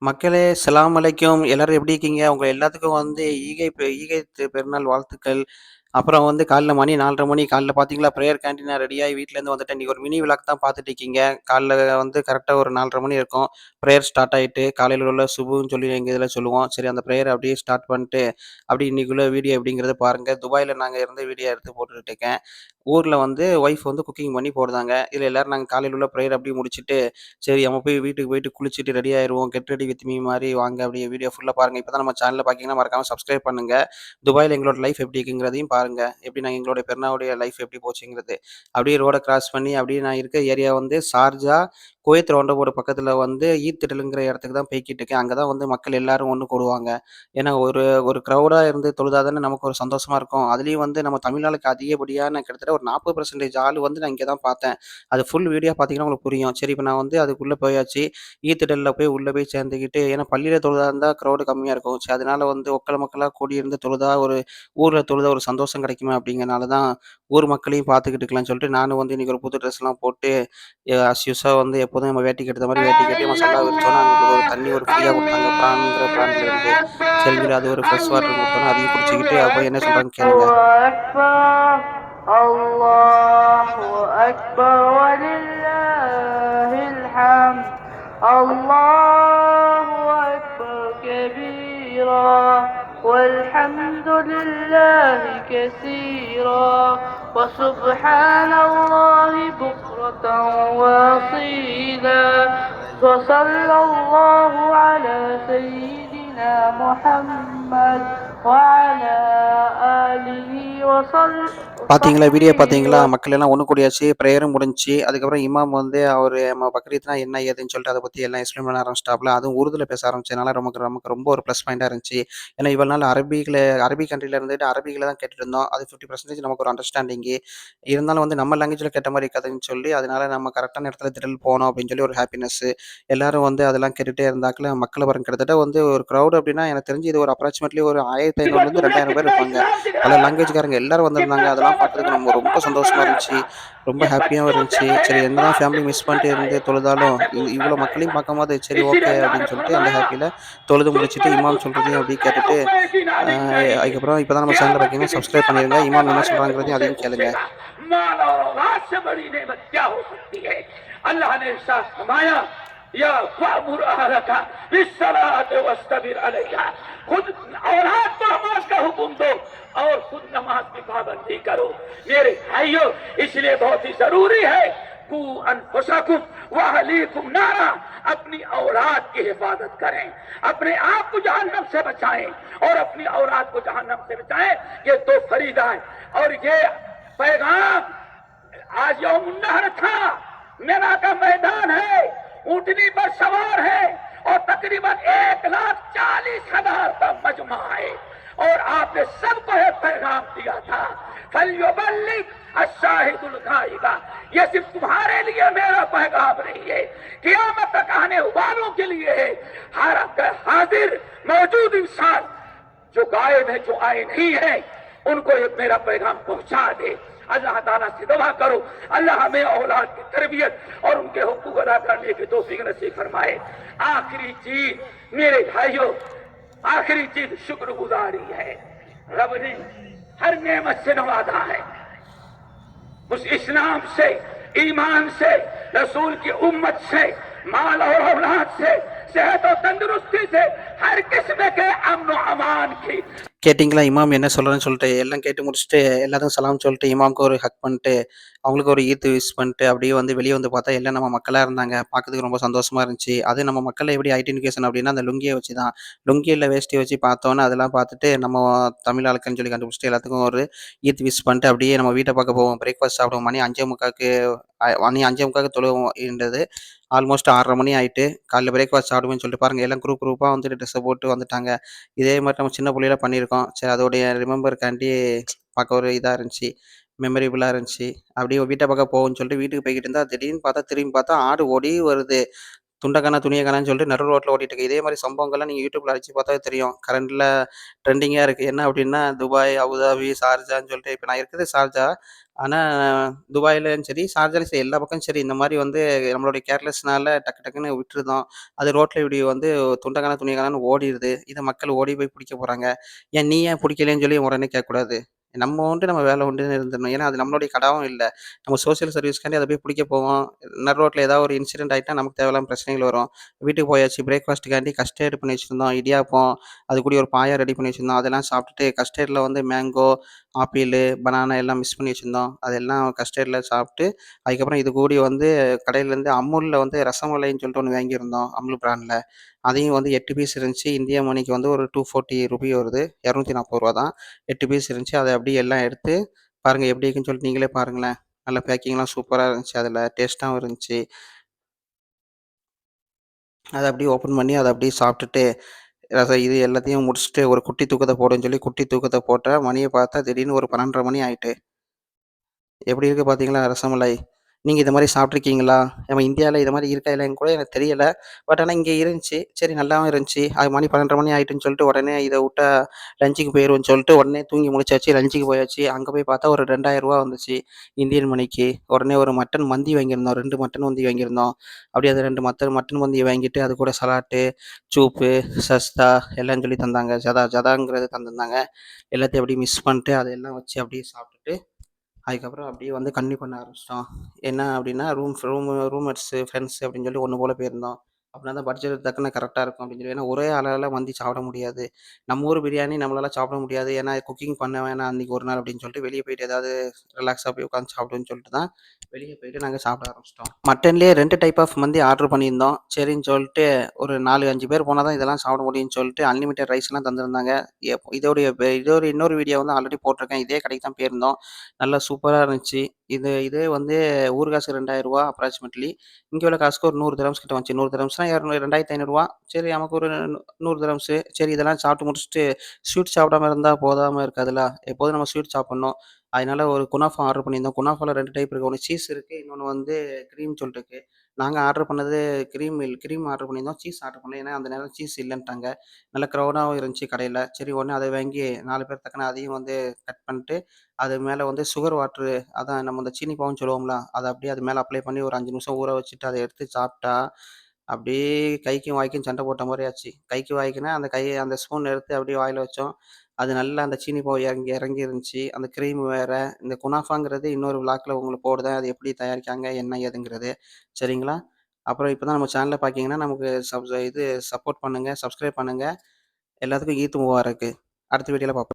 மக்களே! ஸலாம் அலைக்கும். எல்லாரும் எப்படி இருக்கீங்க? உங்க எல்லாத்துக்கும் வந்து ஈகை பெருநாள் வாழ்த்துக்கள். அப்புறம் வந்து காலைல மணி 4:30 மணி காலைல பார்த்தீங்களா, பிரேயர் கேன்டீனா ரெடியாகி வீட்லேருந்து வந்துட்டேன். இன்னைக்கு ஒரு மினி விளாக் தான் பார்த்துட்டு இருக்கீங்க. காலைல வந்து கரெக்ட்டா ஒரு 4:30 மணி இருக்கும். பிரேயர் ஸ்டார்ட் ஆயிட்டு, காலையில உள்ள சுபுன்னு சொல்லி எங்க இதில சொல்லுவோம். சரி அந்த பிரேயர் அப்படியே ஸ்டார்ட் பண்ணிட்டு, அப்படியே இன்னைக்குள்ள வீடியோ எப்படிங்கிறத பாருங்க. துபாயில நாங்க இருந்து வீடியோ எடுத்து போட்டுட்டு இருக்கேன். ஊர்ல வந்து ஒய்ஃப் வந்து குக்கிங் பண்ணி போடுதாங்க. இதில எல்லாரும் நாங்க காலையில உள்ள பிரேயர் அப்படியே முடிச்சுட்டு, சரி நம்ம போய் வீட்டுக்கு போயிட்டு குளிச்சுட்டு ரெடி ஆயிருவோம். கெட் ரெடி வித் மீ மாரி வாங்க அப்படியே வீடியோ ஃபுல்லா பாருங்க. இப்ப தான் நம்ம சேனல பார்க்கீங்கன்னா மறக்காம சப்ஸ்கிரைப் பண்ணுங்க. துபாய்ல எங்களோட லைஃப் எப்படி இருக்குங்கிறதையும் பாருங்க. எப்படி நாங்க எங்களுடைய பெருநாளுடைய லைஃப் எப்படி போச்சுங்கிறது. அப்படியே ரோட கிராஸ் பண்ணி அப்படியே நான் இருக்க ஏரியா வந்து ஷார்ஜா, குவைத் ரவுண்டபோர்டு பக்கத்தில வந்து ஈத் திடலுங்கிற இடத்துக்கு தான் போய்க்கிட்டு இருக்கேன். அங்க தான் வந்து மக்கள் எல்லாரும் ஒண்ணு கூடுவாங்க. ஏன்னா ஒரு ஒரு கிரவுடா இருந்து தொழுதா தானே நமக்கு ஒரு சந்தோஷமா இருக்கும். அதுலயும் வந்து நம்ம தமிழ்நாளுக்கு அதிகப்படியான கிட்டத்தட்ட ஒரு 40% ஆளு வந்து நான் இங்க தான் பார்த்தேன். அது ஃபுல் வீடியோ பார்த்தீங்கன்னா உங்களுக்கு புரியும். சரி இப்ப நான் வந்து அதுக்குள்ள போயாச்சு. ஈத்திடல்ல போய் உள்ள போய் சேர்ந்துக்கிட்டு ஏன்னா பள்ளியில தொழுதா இருந்தா கிரவுடு கம்மியா இருக்கும். சரி அதனால வந்து மக்களா கூடியிருந்து தொழுதா ஒரு ஊர்ல தொழுதா ஒரு சந்தோஷம் கிடைக்குமே அப்படிங்கிறனால தான் ஊர் மக்களையும் பார்த்துக்கிட்டு இருக்கலாம்னு சொல்லிட்டு நானும் வந்து இன்னைக்கு ஒரு புது ட்ரெஸ்லாம் போட்டு அஸ் யூசுவலா வந்து எப்போதும் நம்ம வேட்டி கட்டுற மாரி வேட்டி கட்டி மசாலா விரிச்சோனே அங்க எங்களுக்கு ஒரு தண்ணி ஒரு ஃப்ரீயா குடுத்தாங்க. பிரான்ங்கிற பிராண்ட்ல இருந்து. சரின்னு சொல்லி அது ஒரு ஃப்ரெஷ் வாட்டர் குடுத்தோனே அதையும் குடிச்சுக்கிட்டு போய் என்ன சொல்றாங்கன்னு கேளுங்க. أكبر الله أكبر ولله الحمد الله أكبر كبيرا والحمد لله كثيرا وسبحان الله بكرة وأصيلا وصلى الله على سيدنا محمد وعلى آله பாத்தீங்களா? வீடியோ பாத்தீங்களா? وصحبه மக்கள் எல்லாம் ஒண்ணு கூடியாச்சு. பிரேயரும் முடிஞ்சுச்சு. அதுக்கப்புறம் இமாம் வந்து அவரு நம்ம பக்ரீத்னா என்ன ஏதுன்னு சொல்லிட்டு அத பத்தி எல்லாம் எக்ஸ்பிளைன் பண்ண ஆரம்பிச்சுட்டாப்ல. அதுவும் உருதுல பேச ஆரம்பிச்சதுனால நமக்கு நமக்கு ரொம்ப ஒரு ப்ளஸ் பாயிண்ட்டா இருந்துச்சு. ஏன்னா இவ்வளவு நாள் அரபி கண்ட்ரில இருந்துட்டு அரபிக்ல தான் கேட்டுட்டு இருந்தோம். அது 50% நமக்கு ஒரு அண்டர்ஸ்டாண்டிங்கு. இருந்தாலும் வந்து நம்ம லாங்குவேஜ்ல கேட்ட மாரி இருக்காதுன்னு சொல்லி, அதனால நம்ம கரெக்ட்டான இடத்துல திடல் போனோம் அப்படின்னு சொல்லி ஒரு ஹாப்பினஸ்ஸு. எல்லாரும் வந்து அதெல்லாம் கேட்டுட்டே இருந்தாக்ல மக்கள் பாருங்க கிட்டத்தட்ட வந்து ஒரு கிரவுட் அப்படின்னா எனக்கு தெரிஞ்சு இது ஒரு அப்ராக்ஸிமேட்லி ஒரு 1500லேருந்து 2000 பேர் இருப்பாங்க. பல லாங்குவேஜ்காரங்க எல்லாரும் வந்திருந்தாங்க. அதெல்லாம் பார்க்கறதுக்கு நம்ம ரொம்ப சந்தோஷமா இருந்துச்சு. ரொம்ப ஹேப்பியாவும் இருந்துச்சு. சரி என்னதான் ஃபேமிலி மிஸ் பண்ணிட்டு இருந்து தொழுதாலும், இவ்வளோ மக்களையும் பார்க்கும்போது சரி ஓகே அப்படின்னு சொல்லிட்டு அந்த ஹேப்பியில தொழுது முடிச்சுட்டு இமாம் சொல்றதையும் அப்படியே கேட்டுட்டு, அ அதுக்கப்புறம் இப்ப தான் நம்ம சேனல பார்த்தீங்கன்னா சப்ஸ்கிரைब பண்ணிருங்க. இமாம் என்ன சொல்றாங்கிறதையும் அதையும் கேளுங்க. माल और औलाद से बड़ी नेमत क्या हो सकती है। अल्लाह ने इरशाद फरमाया या वअमुर अहलका बिस्सलात वस्तबिर अलैहा, खुद औलाद को नमाज का हुक्म दो और खुद नमाज की पाबंदी करो। मेरे भाइयों, इसलिए बहुत ही जरूरी है कु अनफुसकुम व अहलीकुम नारा, अपनी औलाद की हिफाजत करें, अपने आप को जहन्नम से बचाएं और अपनी औलाद को जहन्नम से बचाएं। ये दो फरीदा है और ये पैगाम आज यौम नहर था, मेरा का मैदान है, ऊंटनी पर सवार है और तकरीबन 1,40,000 का मजमा है और आपने सबको एक पैगाम दिया था, फलयुबल्लिग अश्शाहिदुल गाइबा। ये सिर्फ तुम्हारे लिए मेरा पैगाम नहीं है, क़यामत तक आने वालों के लिए है। हर हाजिर मौजूद इंसान जो गायब है, जो आए नहीं है, उनको ये मेरा पैगाम पहुंचा दे। अल्लाह ताला से दुआ करो अल्लाह हमें औलाद की तरबियत और उनके हुकूक अदा करने की तौफीक नसीब फरमाए। आखिरी चीज मेरे भाइयों, आखिरी चीज शुक्रगुजारी है। रब ने हर नेमत से नवाजा है, उस इस्लाम से, ईमान से, रसूल की उम्मत से, माल और औलाद से, सेहत और तंदुरुस्ती से, हर किस्म के अमन और अमान की। கேட்டீங்களா? இமாம் என்ன சொல்றாருன்னு சொல்லிட்டு, எல்லாம் கேட்டு முடிச்சுட்டு, எல்லாத்துக்கும் சலாம் சொல்லிட்டு, இமாமுக்கு ஒரு ஹக் பண்ணிட்டு, அவங்களுக்கு ஒரு ஈத் விஷ் பண்ணிட்டு, அப்படியே வந்து வெளிய வந்து பார்த்தா, எல்லாம் நம்ம மக்களா இருந்தாங்க. பார்க்கறதுக்கு ரொம்ப சந்தோஷமா இருந்துச்சு. அதுவும் நம்ம மக்கள்ல எப்படி ஐடென்டிஃபிகேஷன் அப்படின்னா, அந்த லுங்கிய வச்சு தான். லுங்கி இல்ல வேஷ்டிய வச்சு பார்த்தோன்னே, அதெல்லாம் பார்த்துட்டு, நம்ம தமிழ் ஆளுக்குன்னு சொல்லி கண்டுபிடிச்சுட்டு, எல்லாத்துக்கும் ஒரு ஈத் விஷ் பண்ணிட்டு, அப்படியே நம்ம வீட்ட பார்க்க போவோம். பிரேக்ஃபாஸ்ட் சாப்பிடுவோம். மணி 5:45க்கு மணி 5:45க்கு தொழுவோம் இருந்தது. ஆல்மோஸ்ட் 6:30 மணி ஆயிட்டு, காலைல பிரேக்ஃபாஸ்ட் சாப்பிடுவேன்னு சொல்லிட்டு பாருங்க, எல்லாம் குரூப்பா வந்துட்டு ட்ரெஸ்ஸ போட்டு வந்துட்டாங்க. இதே மாரி நம்ம சின்ன புள்ளையில பண்ணியிருக்கோம். சரி அதோடைய ரிமெம்பர்க்காண்டி பார்க்க ஒரு இதா இருந்துச்சு. மெமரபிளா இருந்துச்சு. அப்படியே வீட்ட பார்க்க போவோம்ன்னு சொல்லிட்டு வீட்டுக்கு போய்க்கிட்டு இருந்தா, திடீர்னு பார்த்தா திரும்பி பார்த்தா ஆடு ஓடி வருது. துண்டக்கான, துணியக்கானன்னு சொல்லிட்டு நடு ரோட்ல ஓட்டிட்டு இருக்கு. இதே மாரி சம்பவங்கள்லாம் நீங்க YouTubeல அடிச்சு பார்த்தாவே தெரியும். கரண்ட்ல ட்ரெண்டிங்கா இருக்கு. என்ன அப்டின்னா, துபாய், அபுதாபி, ஷார்ஜான்னு சொல்லிட்டு இப்ப நான் இருக்கிறது ஷார்ஜா. ஆனா துபாய்லயும் சரி, ஷார்ஜாலயும் சரி எல்லா பக்கமும் சரி இந்த மாரி வந்து நம்மளுடைய கேர்லெஸ்னால டக்கு டக்குன்னு விட்டுருதோம். அது ரோட்ல இப்டி வந்து துண்டக்கான, துணியக்கானன்னு ஓடிருது. இத மக்கள் ஓடி போய் புடிக்க போறாங்க. ஏன் நீ ஏன் புடிக்கலன்னு சொல்லி உடனே கேட்கக்கூடாது. நம்ம உண்டு நம்ம வேலை உண்டுன்னு இருந்துரணும். ஏன்னா, அது நம்மளுடைய கடாவும் இல்ல. நம்ம சோசியல் சர்வீஸ்க்காண்டி அத போய் புடிக்க போவோம். நடு ரோட்ல ஏதாவது ஒரு இன்சிடென்ட் ஆயிட்டா நமக்கு தேவையில்லாம பிரச்சனைகள் வரும். வீட்டுக்கு போயாச்சு பிரேக்ஃபாஸ்ட்டுக்காண்டி கஸ்டர்ட் பண்ணி வச்சிருந்தோம். இடியாப்பம், அது கூடயே ஒரு பாயாசம் ரெடி பண்ணி வச்சிருந்தோம். அதெல்லாம் சாப்பிட்டுட்டு கஸ்டர்ட்ல வந்து மேங்கோ, ஆப்பிளு, பனானா எல்லாம் மிக்ஸ் பண்ணி வச்சிருந்தோம். அதெல்லாம் கஸ்டர்ட்ல சாப்பிட்டு, அதுக்கப்புறம் இது கூடி வந்து கடையிலேருந்து அமுல்ல வந்து ரசமலாய்ன்னு சொல்லிட்டு ஒண்ணு வாங்கியிருந்தோம். அமுல் பிராண்ட்ல. அதையும் வந்து 8 பீஸ் இருந்துச்சு. இந்தியா மணிக்கு வந்து ஒரு ₹240 வருது. ரூ. 240 தான். 8 பீஸ் இருந்துச்சு. அத அப்படியே எல்லாம் எடுத்து பாருங்க எப்படி இருக்குன்னு சொல்லிட்டு நீங்களே பாருங்களேன். நல்ல பேக்கிங்லாம் சூப்பரா இருந்துச்சு. அதில டேஸ்ட்டாவும் இருந்துச்சு. அத அப்படியே ஓப்பன் பண்ணி அத அப்படியே சாப்பிட்டுட்டு, இது எல்லாத்தையும் முடிச்சுட்டு ஒரு குட்டி தூக்கத்த போடுன்னு சொல்லி குட்டி தூக்கத்த போட்டேன். மணிய பார்த்தா திடீர்னு ஒரு 12:30 மணி ஆயிட்டு. எப்படி இருக்கு பார்த்தீங்களா ரசமலாய்? நீங்க இத மாரி சாப்பிட்டுருக்கீங்களா? நம்ம இந்தியால இது மாரி இருக்கா இல்லையான்னு கூட எனக்கு தெரியல. பட் ஆனா இங்க இருந்துச்சு. சரி நல்லாவும் இருந்துச்சு. அது மணி 12:30 மணி ஆயிட்டுன்னு சொல்லிட்டு உடனே இத வுட்டா லஞ்சுக்கு போயிருவோம்ன்னு சொல்லிட்டு உடனே தூங்கி முழிச்சாச்சு. லஞ்சுக்கு போயாச்சு. அங்க போய் பார்த்தா ஒரு ரூ. 2000 வந்துச்சு. இந்தியன் மணிக்கு. உடனே ஒரு மட்டன் மந்தி வாங்கியிருந்தோம். 2 மட்டன் மந்தி வாங்கியிருந்தோம். அப்படியே அது 2 மட்டன் மந்திய வாங்கிட்டு அது கூட சலாட்டு, சூப்பு, சஸ்தா எல்லாம் சொல்லி தந்தாங்க. ஜதாங்கிறது தந்திருந்தாங்க. எல்லாத்தையும் அப்படியே மிக்ஸ் பண்ணிட்டு அதெல்லாம் வச்சு அப்படியே சாப்பிட்டுட்டு அதுக்கப்புறம் அப்படியே வந்து கன்டின்யூ பண்ண ஆரம்பிச்சிட்டோம். என்ன அப்படின்னா, ரூம்மேட்ஸு, ஃப்ரெண்ட்ஸு அப்படின்னு சொல்லி ஒண்ணு போல போயிருந்தோம். அப்படின்னா தான் பட்ஜெட் டக்குனு கரெக்ட்டா இருக்கும் அப்படின்னு சொல்லி. ஏன்னா ஒரே ஆளால மந்தி சாப்பிட முடியாது. நம்ம ஊர் பிரியாணி நம்மளால சாப்பிட முடியாது. ஏன்னா குக்கிங் பண்ண வேணாம் அன்னைக்கு ஒரு நாள் அப்படின்னு சொல்லிட்டு வெளிய போயிட்டு ஏதாவது ரிலாக்ஸா போய் உட்காந்து சாப்பிடுவோம்ன்னு சொல்லிட்டு தான் வெளிய போயிட்டு நாங்க சாப்பிட ஆரம்பிச்சிட்டோம். மட்டன்லேயே 2 டைப் ஆஃப் மந்தி ஆர்டர் பண்ணியிருந்தோம். சரின்னு சொல்லிட்டு ஒரு 4, 5 பேர் போனா தான் இதெல்லாம் சாப்பிட முடியும்ன்னு சொல்லிட்டு அன்லிமிட்டட் ரைஸ்லாம் தந்திருந்தாங்க. இதோட இன்னொரு வீடியோ வந்து ஆல்ரெடி போட்டிருக்கேன். இதே கடைக்கு தான் போயிருந்தோம். நல்லா சூப்பரா இருந்துச்சு. இதே வந்து ஊர் காசு ரூ. 2000 அப்ராக்ஸிமேட்லி. இங்க உள்ள காசுக்கு ஒரு 100 திரம்ஸ் கிட்ட வந்துச்சு. 100 திரம்ஸ்னா 2500 சரி நமக்கு ஒரு 100 திரம்ஸு. சரி இதெல்லாம் சாப்பிட்டு முடிச்சுட்டு, ஸ்வீட் சாப்பிடாம இருந்தா போதாம இருக்காதுல்ல. எப்போதும் நம்ம ஸ்வீட் சாப்பிடணும். அதனால ஒரு குனாஃபா ஆர்டர் பண்ணியிருந்தோம். குனாஃபால 2 டைப் இருக்கு. ஒண்ணு சீஸ் இருக்கு. இன்னொன்னு வந்து கிரீம் சொல்லிட்டு இருக்கு. நாங்க ஆர்டர் பண்ணது கிரீம் ஆர்டர் பண்ணியிருந்தோம். சீஸ் ஆர்டர் பண்ணல. ஏன்னா அந்த நேரம் சீஸ் இல்லன்ட்டாங்க. நல்ல க்ரௌடாவும் இருந்துச்சு கடையில. சரி உடனே அத வாங்கி 4 பேர் டக்குனு அதையும் வந்து கட் பண்ணிட்டு, அது மேல வந்து சுகர் வாட்டரு அதான் நம்ம இந்த சீனி பாவுன்னு சொல்லுவோம்ல, அத அப்படியே அது மேல அப்ளை பண்ணி ஒரு 5 நிமிஷம் ஊற வச்சுட்டு அத எடுத்து சாப்பிட்டா, அப்படியே கைக்கும் வாய்க்கும் சண்டை போட்ட மாரி ஆச்சு. கைக்கு வாய்க்குன்னா, அந்த ஸ்பூன் எடுத்து அப்படியே வாயில வச்சோம். அது நல்லா அந்த சீனி பாவு இறங்கி இறங்கி இருந்துச்சு. அந்த கிரீம் வேற. இந்த குனாஃபாங்கிறது இன்னொரு விளாக்ல உங்களுக்கு போடுதேன். அது எப்படி தயாரிக்காங்க, என்ன ஏதுங்கிறது. சரிங்களா? அப்புறம் இப்ப தான் நம்ம சேனல பார்க்கீங்கன்னா, நமக்கு சப்போர்ட் பண்ணுங்க, சப்ஸ்கிரைப் பண்ணுங்க. எல்லாத்துக்கும் ஈத் முபாரக்கு. அடுத்த வீடியோல பார்ப்போம்.